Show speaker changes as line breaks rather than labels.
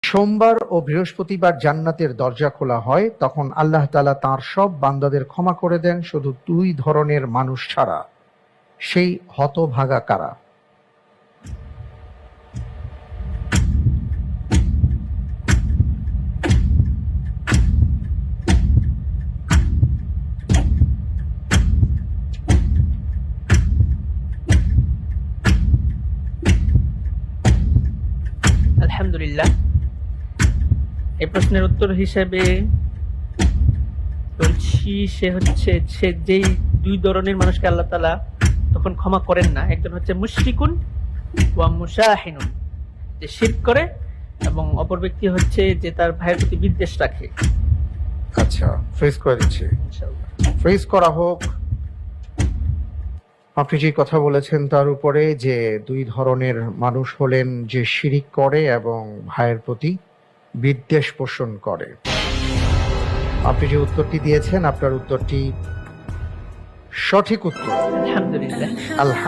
সোমবার ও বৃহস্পতিবার জান্নাতের দরজা খোলা হয়, তখন আল্লাহ তাআলা তাঁর সব বান্দাদের ক্ষমা করে দেন, শুধু দুই ধরনের মানুষ ছাড়া। সেই হতভাগা কারা?
আলহামদুলিল্লাহ, এই প্রশ্নের উত্তর হিসেবে বলছি সে যেই দুই ধরনের মানুষকে আল্লাহ তাআলা তখন ক্ষমা করেন না, একজন হচ্ছে মুশরিকুন ওয়া মুশাহিনুন, যে শিরক করে, এবং অপর ব্যক্তি হচ্ছে যে তার ভাইয়ের প্রতি বিদ্বেষ রাখে।
আচ্ছা, ফ্রিজ করে দিচ্ছি,
ইনশাআল্লাহ।
ফ্রিজ করা হোক। আপনি যে কথা বলেছেন তার উপরে, যে দুই ধরনের মানুষ হলেন যে শিরিক করে এবং ভাইয়ের প্রতি বিদ্বেষ পোষণ করে। আপনি যে উত্তরটি দিয়েছেন, আপনার উত্তরটি সঠিক উত্তর।
আলহামদুলিল্লাহ।